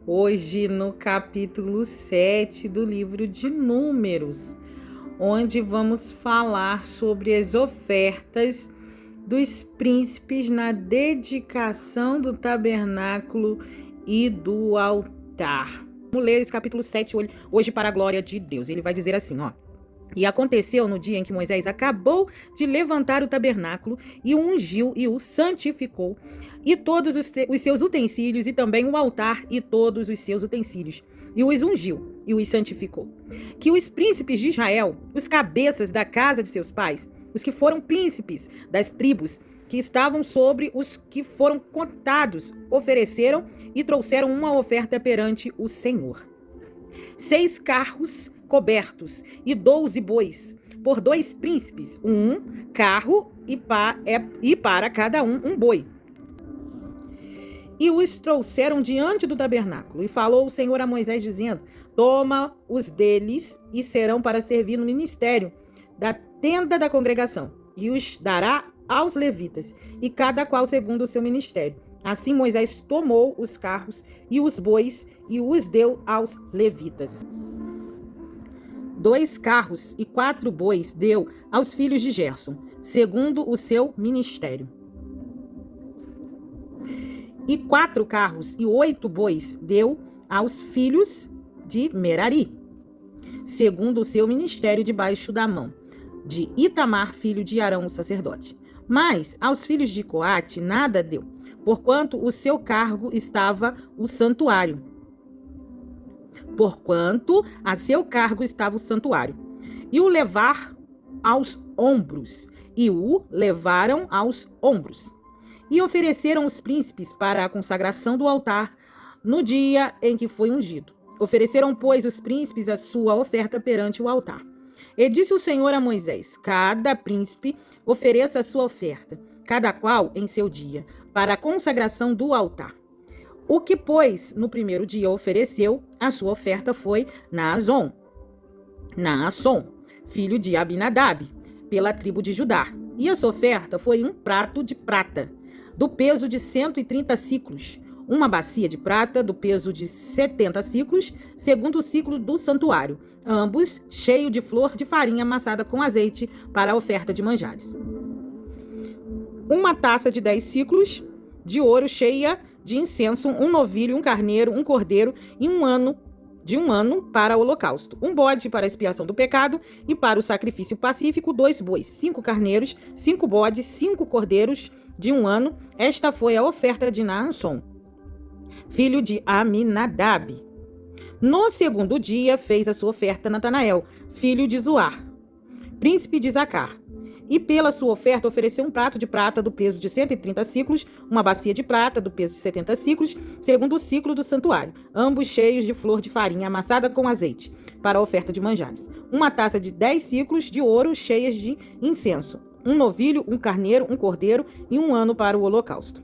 Hoje no capítulo 7 do livro de Números, onde vamos falar sobre as ofertas dos príncipes na dedicação do tabernáculo e do altar. Vamos ler esse capítulo 7 hoje para a glória de Deus. Ele vai dizer assim, ó. E aconteceu no dia em que Moisés acabou de levantar o tabernáculo e o ungiu e o santificou, e todos os seus utensílios, e também o altar e todos os seus utensílios, e os ungiu e os santificou. Que os príncipes de Israel, os cabeças da casa de seus pais, os que foram príncipes das tribos que estavam sobre os que foram contados, ofereceram e trouxeram uma oferta perante o Senhor. 6 carros cobertos e 12 bois, por 2 príncipes, um carro e para cada um boi. E os trouxeram diante do tabernáculo. E falou o Senhor a Moisés, dizendo: toma os deles e serão para servir no ministério da tenda da congregação, e os dará aos levitas, e cada qual segundo o seu ministério. Assim Moisés tomou os carros e os bois e os deu aos levitas. 2 carros e 4 bois deu aos filhos de Gerson, segundo o seu ministério. E 4 carros e 8 bois deu aos filhos de Merari, segundo o seu ministério, debaixo da mão de Itamar, filho de Arão, o sacerdote. Mas aos filhos de Coate nada deu, porquanto o seu cargo estava o santuário. Porquanto a seu cargo estava o santuário. E o levar aos ombros. E o levaram aos ombros. E ofereceram os príncipes para a consagração do altar no dia em que foi ungido. Ofereceram, pois, os príncipes a sua oferta perante o altar. E disse o Senhor a Moisés: cada príncipe ofereça a sua oferta, cada qual em seu dia, para a consagração do altar. O que, pois, no primeiro dia ofereceu a sua oferta foi Naasson, filho de Abinadab, pela tribo de Judá. E a sua oferta foi um prato de prata, do peso de 130 siclos, uma bacia de prata do peso de 70 siclos, segundo o ciclo do santuário, ambos cheios de flor de farinha amassada com azeite para a oferta de manjares. Uma taça de 10 siclos de ouro cheia de incenso, um novilho, um carneiro, um cordeiro e um ano para o holocausto, um bode para a expiação do pecado e para o sacrifício pacífico, 2 bois, 5 carneiros, 5 bodes, 5 cordeiros de 1 ano. Esta foi a oferta de Naasson, filho de Aminadab. No segundo dia fez a sua oferta Natanael, filho de Zuar, príncipe de Zacar. E pela sua oferta ofereceu um prato de prata do peso de 130 siclos, uma bacia de prata do peso de 70 siclos, segundo o ciclo do santuário, ambos cheios de flor de farinha amassada com azeite, para a oferta de manjares. Uma taça de 10 siclos de ouro cheias de incenso, um novilho, um carneiro, um cordeiro e 1 ano para o holocausto.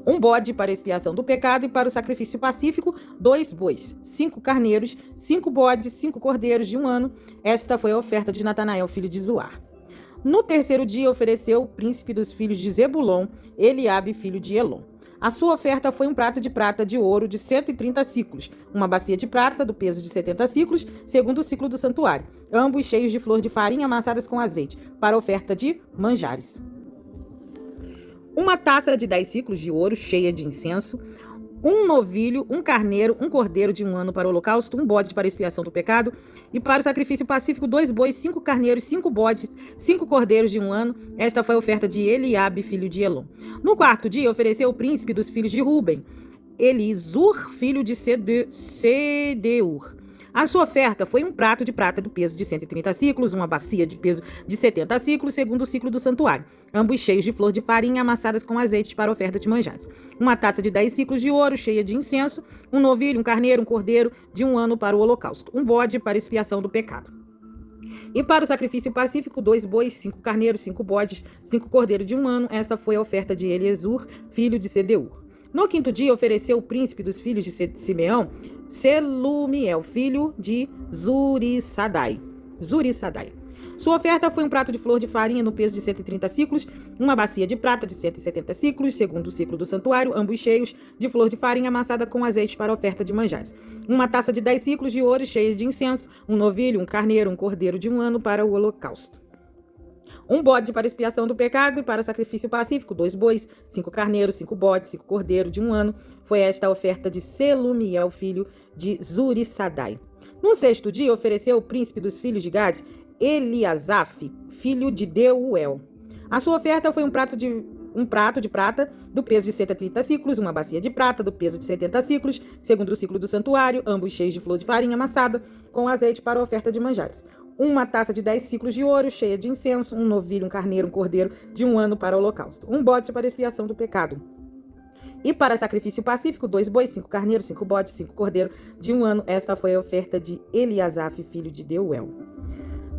Um bode para a expiação do pecado e para o sacrifício pacífico, 2 bois, 5 carneiros, 5 bodes, 5 cordeiros de 1 ano. Esta foi a oferta de Natanael, filho de Zuar. No terceiro dia ofereceu o príncipe dos filhos de Zebulon, Eliabe, filho de Elon. A sua oferta foi um prato de prata de ouro de 130 siclos, uma bacia de prata do peso de 70 siclos, segundo o ciclo do santuário, ambos cheios de flor de farinha amassadas com azeite, para a oferta de manjares. Uma taça de 10 siclos de ouro cheia de incenso, um novilho, um carneiro, um cordeiro de 1 ano para o holocausto, um bode para a expiação do pecado e para o sacrifício pacífico, 2 bois, 5 carneiros, 5 bodes, 5 cordeiros de 1 ano. Esta foi a oferta de Eliabe, filho de Elon. No quarto dia ofereceu o príncipe dos filhos de Ruben, Elisur, filho de Sedeur. A sua oferta foi um prato de prata do peso de 130 siclos, uma bacia de peso de 70 siclos, segundo o ciclo do santuário, ambos cheios de flor de farinha amassadas com azeite para a oferta de manjares. Uma taça de 10 siclos de ouro cheia de incenso, um novilho, um carneiro, um cordeiro de 1 ano para o holocausto, um bode para a expiação do pecado. E para o sacrifício pacífico, 2 bois, 5 carneiros, 5 bodes, 5 cordeiros de 1 ano. Essa foi a oferta de Elisur, filho de Sedeur. No quinto dia ofereceu o príncipe dos filhos de Simeão, Selumiel, filho de Zurissadai. Sua oferta foi um prato de flor de farinha no peso de 130 ciclos, uma bacia de prata de 170 ciclos, segundo o ciclo do santuário, ambos cheios de flor de farinha amassada com azeite para oferta de manjares. Uma taça de 10 ciclos de ouro cheia de incenso, um novilho, um carneiro, um cordeiro de um ano para o holocausto. Um bode para expiação do pecado e para sacrifício pacífico, 2 bois, 5 carneiros, 5 bodes, 5 cordeiros de um ano. Foi esta a oferta de Selumiel, filho de Zurissadai. No sexto dia, ofereceu o príncipe dos filhos de Gade, Eliasaf, filho de Deuel. A sua oferta foi um prato de prata do peso de 130 ciclos, uma bacia de prata do peso de 70 ciclos, segundo o ciclo do santuário, ambos cheios de flor de farinha amassada com azeite para a oferta de manjares. Uma taça de 10 ciclos de ouro cheia de incenso, um novilho, um carneiro, um cordeiro de um ano para o holocausto. Um bode para expiação do pecado. E para sacrifício pacífico, 2 bois, 5 carneiros, 5 bodes, 5 cordeiros de um ano. Esta foi a oferta de Eliasaf, filho de Deuel.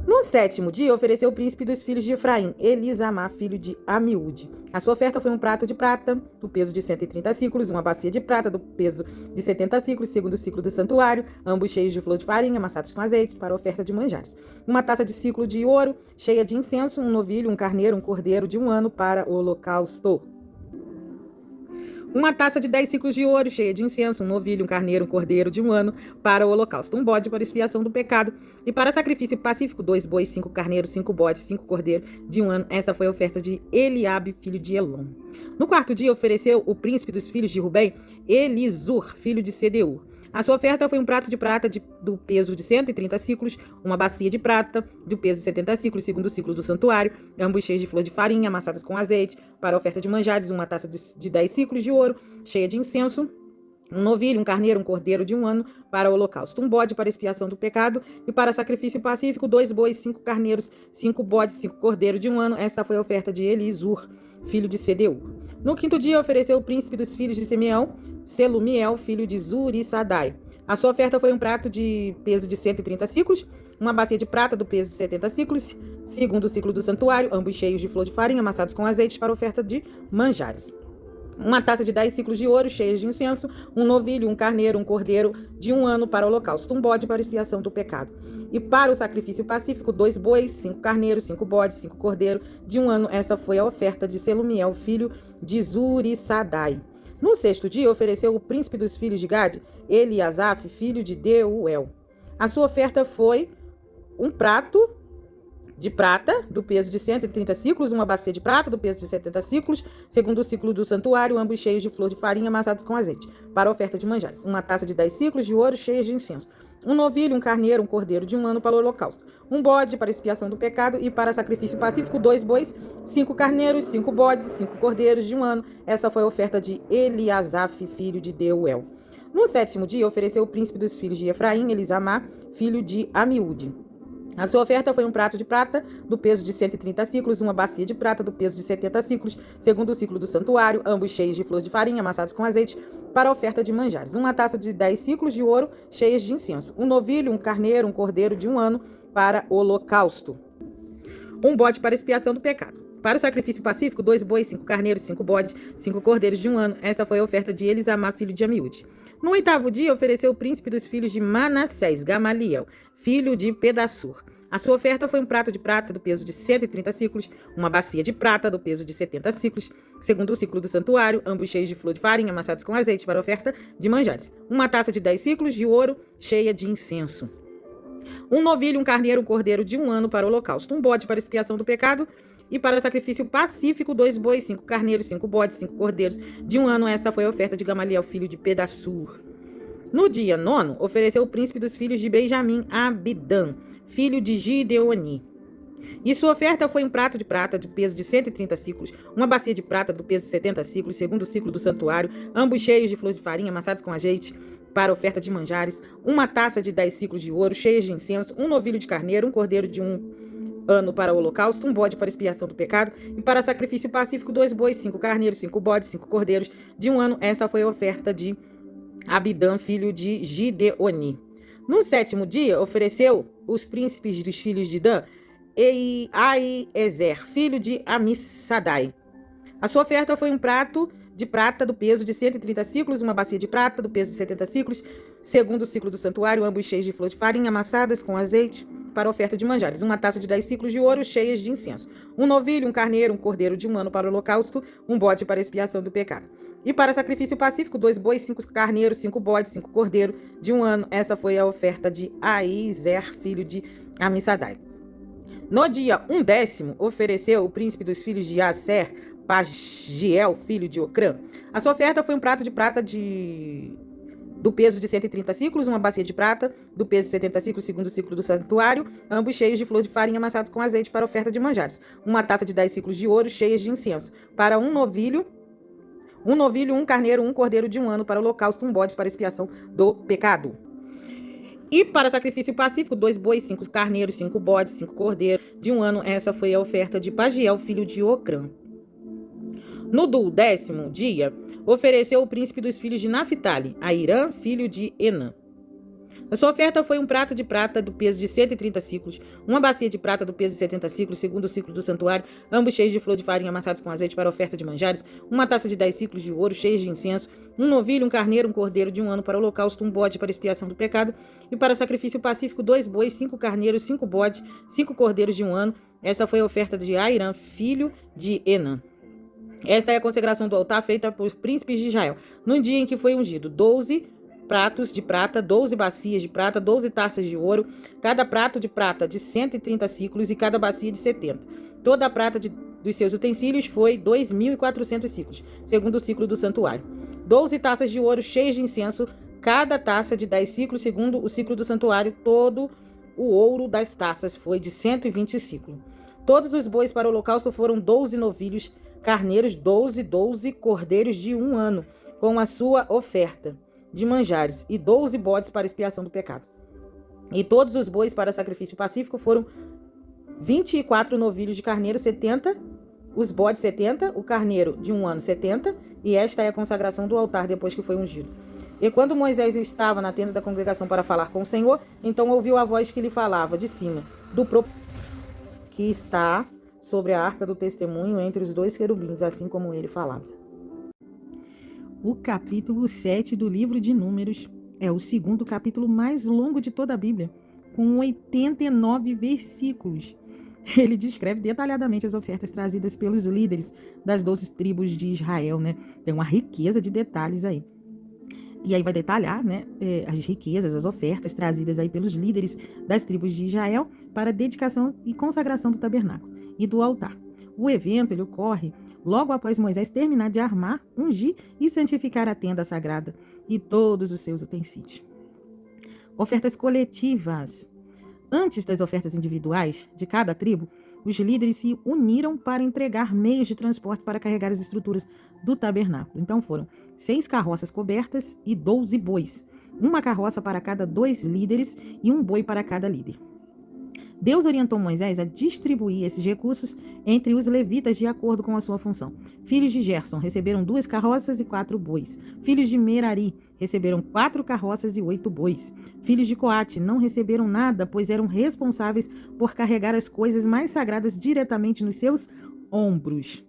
No sétimo dia, ofereceu o príncipe dos filhos de Efraim, Elisamá, filho de Amiúde. A sua oferta foi um prato de prata, do peso de 130 ciclos, uma bacia de prata, do peso de 70 ciclos, segundo o ciclo do santuário, ambos cheios de flor de farinha, amassados com azeite, para a oferta de manjares. Uma taça de ciclo de ouro, cheia de incenso, um novilho, um carneiro, um cordeiro de um ano para o holocausto. Uma taça de 10 ciclos de ouro, cheia de incenso, um novilho, um carneiro, um cordeiro de um ano para o holocausto. Um bode para expiação do pecado. E para sacrifício pacífico, 2 bois, 5 carneiros, 5 bodes, 5 cordeiros de um ano. Esta foi a oferta de Eliabe, filho de Elon. No quarto dia, ofereceu o príncipe dos filhos de Rubem, Elisur, filho de Sedeur. A sua oferta foi um prato de prata do peso de 130 ciclos, uma bacia de prata do peso de 70 ciclos, segundo o ciclo do santuário, ambos cheios de flor de farinha, amassadas com azeite, para a oferta de manjares, uma taça de 10 ciclos de ouro, cheia de incenso, um novilho, um carneiro, um cordeiro de um ano para o holocausto, um bode para expiação do pecado e para sacrifício pacífico, 2 bois, 5 carneiros, 5 bodes, 5 cordeiros de um ano. Esta foi a oferta de Elisur, filho de Sedeur. No quinto dia, ofereceu o príncipe dos filhos de Simeão, Selumiel, filho de Zurissadai. A sua oferta foi um prato de peso de 130 ciclos, uma bacia de prata do peso de 70 ciclos, segundo o ciclo do santuário, ambos cheios de flor de farinha, amassados com azeite para a oferta de manjares. Uma taça de 10 ciclos de ouro, cheios de incenso, um novilho, um carneiro, um cordeiro de um ano para o holocausto, um bode para expiação do pecado. E para o sacrifício pacífico, 2 bois, 5 carneiros, 5 bodes, 5 cordeiros de um ano. Esta foi a oferta de Selumiel, filho de Zurissadai. No sexto dia, ofereceu o príncipe dos filhos de Gade, Eliasaf, filho de Deuel. A sua oferta foi um prato de prata, do peso de 130 ciclos, uma bacia de prata, do peso de 70 ciclos, segundo o ciclo do santuário, ambos cheios de flor de farinha, amassados com azeite, para a oferta de manjares. Uma taça de 10 ciclos de ouro, cheias de incenso. Um novilho, um carneiro, um cordeiro de um ano para o holocausto. Um bode para expiação do pecado e para sacrifício pacífico, 2 bois, 5 carneiros, 5 bodes, 5 cordeiros de um ano. Essa foi a oferta de Eliasaf, filho de Deuel. No sétimo dia, ofereceu o príncipe dos filhos de Efraim, Elisamá, filho de Amiúde. A sua oferta foi um prato de prata do peso de 130 ciclos, uma bacia de prata do peso de 70 ciclos, segundo o ciclo do santuário, ambos cheios de flor de farinha, amassados com azeite, para a oferta de manjares. Uma taça de 10 ciclos de ouro, cheias de incenso. Um novilho, um carneiro, um cordeiro de um ano para o holocausto. Um bode para expiação do pecado. Para o sacrifício pacífico, 2 bois, 5 carneiros, 5 bodes, 5 cordeiros de um ano. Esta foi a oferta de Elisamá, filho de Amiúde. No oitavo dia, ofereceu o príncipe dos filhos de Manassés, Gamaliel, filho de Pedassur. A sua oferta foi um prato de prata do peso de 130 ciclos, uma bacia de prata do peso de 70 ciclos, segundo o ciclo do santuário, ambos cheios de flor de farinha, amassados com azeite para a oferta de manjares. Uma taça de 10 ciclos de ouro, cheia de incenso. Um novilho, um carneiro, um cordeiro de um ano para o holocausto. Um bode para expiação do pecado. E para sacrifício pacífico, 2 bois, 5 carneiros, 5 bodes, 5 cordeiros de um ano. Esta foi a oferta de Gamaliel, filho de Pedassur. No dia 9, ofereceu o príncipe dos filhos de Benjamim, Abidã, filho de Gideoni. E sua oferta foi um prato de prata de peso de 130 ciclos, uma bacia de prata do peso de 70 ciclos, segundo o ciclo do santuário, ambos cheios de flor de farinha, amassados com azeite, para oferta de manjares, uma taça de 10 ciclos de ouro, cheias de incenso, um novilho de carneiro, um cordeiro de um ano para o holocausto, um bode para expiação do pecado, e para sacrifício pacífico, 2 bois, 5 carneiros, 5 bodes, 5 cordeiros de um ano. Essa foi a oferta de Abidã, filho de Gideoni. No sétimo dia, ofereceu os príncipes dos filhos de Dan, e Aiezer, filho de Amissadai. A sua oferta foi um prato de prata do peso de 130 ciclos, uma bacia de prata do peso de 70 ciclos, segundo o ciclo do santuário, ambos cheios de flor de farinha, amassadas com azeite, para oferta de manjares, uma taça de 10 ciclos de ouro cheias de incenso, um novilho, um carneiro, um cordeiro de um ano para o holocausto, um bode para expiação do pecado. E para sacrifício pacífico, 2 bois, 5 carneiros, 5 bodes, 5 cordeiros de um ano. Essa foi a oferta de Aizer, filho de Amissadai. No dia 10º, ofereceu o príncipe dos filhos de Aser, Pagiel, filho de Ocrã. A sua oferta foi um prato de prata do peso de 130 ciclos, uma bacia de prata do peso de 70 ciclos, segundo o ciclo do santuário, ambos cheios de flor de farinha amassados com azeite para oferta de manjares. Uma taça de 10 ciclos de ouro cheias de incenso. Para um novilho, um carneiro, um cordeiro de um ano para o holocausto, um bode para expiação do pecado. E para sacrifício pacífico, 2 bois, 5 carneiros, 5 bodes, 5 cordeiros de um ano. Essa foi a oferta de Pagiel, filho de Ocrã. No 10º dia, ofereceu o príncipe dos filhos de Naphtali, Airã, filho de Enã. A sua oferta foi um prato de prata do peso de 130 ciclos, uma bacia de prata do peso de 70 ciclos, segundo o ciclo do santuário, ambos cheios de flor de farinha amassados com azeite para oferta de manjares, uma taça de 10 ciclos de ouro cheios de incenso, um novilho, um carneiro, um cordeiro de um ano para o holocausto, um bode para expiação do pecado, e para sacrifício pacífico, 2 bois, 5 carneiros, 5 bodes, 5 cordeiros de um ano. Esta foi a oferta de Airã, filho de Enã. Esta é a consagração do altar feita por príncipes de Israel, no dia em que foi ungido: 12 pratos de prata, 12 bacias de prata, 12 taças de ouro, cada prato de prata de 130 ciclos e cada bacia de 70. Toda a prata dos seus utensílios foi 2.400 ciclos, segundo o ciclo do santuário. 12 taças de ouro cheias de incenso, cada taça de 10 ciclos, segundo o ciclo do santuário. Todo o ouro das taças foi de 120 ciclos. Todos os bois para o holocausto foram 12 novilhos, carneiros, 12 cordeiros de um ano, com a sua oferta de manjares, e 12 bodes para expiação do pecado. E todos os bois para sacrifício pacífico foram 24 novilhos de carneiro, 70, os bodes 70, o carneiro de um ano 70, e esta é a consagração do altar depois que foi ungido. E quando Moisés estava na tenda da congregação para falar com o Senhor, então ouviu a voz que lhe falava de cima, do que está sobre a arca do testemunho entre os 2 querubins, assim como ele falava. O capítulo 7 do livro de Números é o segundo capítulo mais longo de toda a Bíblia, com 89 versículos. Ele descreve detalhadamente as ofertas trazidas pelos líderes das 12 tribos de Israel, né? Tem uma riqueza de detalhes aí. E aí vai detalhar, né, as riquezas, as ofertas trazidas aí pelos líderes das tribos de Israel para a dedicação e consagração do tabernáculo e do altar. O evento ele ocorre logo após Moisés terminar de armar, ungir e santificar a tenda sagrada e todos os seus utensílios. Ofertas coletivas. Antes das ofertas individuais de cada tribo, os líderes se uniram para entregar meios de transporte para carregar as estruturas do tabernáculo. Então foram 6 carroças cobertas e 12 bois, uma carroça para cada 2 líderes e um boi para cada líder. Deus orientou Moisés a distribuir esses recursos entre os levitas de acordo com a sua função. Filhos de Gerson receberam 2 carroças e 4 bois. Filhos de Merari receberam 4 carroças e 8 bois. Filhos de Coate não receberam nada, pois eram responsáveis por carregar as coisas mais sagradas diretamente nos seus ombros.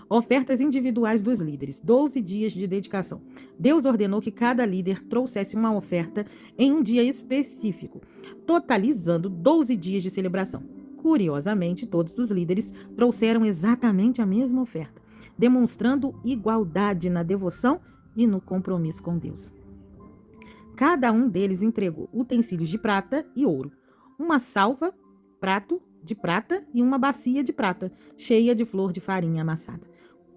Ofertas individuais dos líderes, 12 dias de dedicação. Deus ordenou que cada líder trouxesse uma oferta em um dia específico, totalizando 12 dias de celebração. Curiosamente, todos os líderes trouxeram exatamente a mesma oferta, demonstrando igualdade na devoção e no compromisso com Deus. Cada um deles entregou utensílios de prata e ouro, uma salva, prato de prata e uma bacia de prata, cheia de flor de farinha amassada,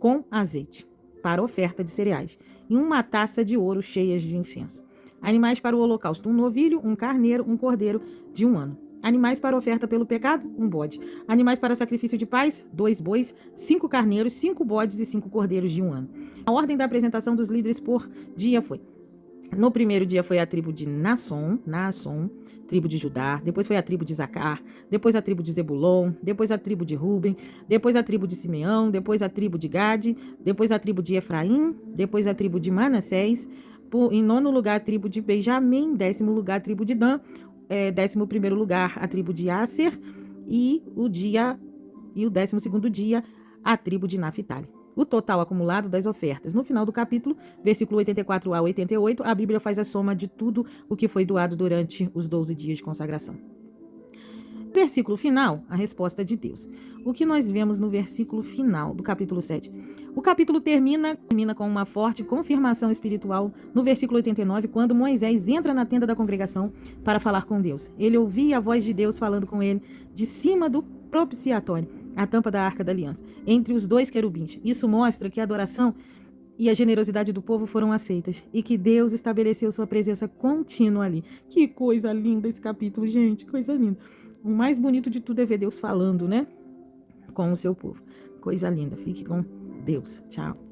com azeite, para oferta de cereais, e uma taça de ouro cheia de incenso. Animais para o holocausto, um novilho, um carneiro, um cordeiro de um ano. Animais para oferta pelo pecado, um bode. Animais para sacrifício de paz, 2 bois, 5 carneiros, 5 bodes e 5 cordeiros de um ano. A ordem da apresentação dos líderes por dia foi: no primeiro dia foi a tribo de Naasson, tribo de Judá, depois foi a tribo de Zacar, depois a tribo de Zebulon, depois a tribo de Ruben, depois a tribo de Simeão, depois a tribo de Gade, depois a tribo de Efraim, depois a tribo de Manassés, em 9º lugar a tribo de Benjamim, 10º lugar a tribo de Dan, 11º lugar a tribo de Aser e o 12º dia a tribo de Naphtali. O total acumulado das ofertas. No final do capítulo, versículo 84 a 88, a Bíblia faz a soma de tudo o que foi doado durante os 12 dias de consagração. Versículo final, a resposta de Deus. O que nós vemos no versículo final do capítulo 7? O capítulo termina com uma forte confirmação espiritual no versículo 89, quando Moisés entra na tenda da congregação para falar com Deus. Ele ouvia a voz de Deus falando com ele de cima do propiciatório, a tampa da arca da aliança, entre os dois querubins. Isso mostra que a adoração e a generosidade do povo foram aceitas e que Deus estabeleceu sua presença contínua ali. Que coisa linda esse capítulo, gente, coisa linda. O mais bonito de tudo é ver Deus falando, né? Com o seu povo. Coisa linda. Fique com Deus. Tchau.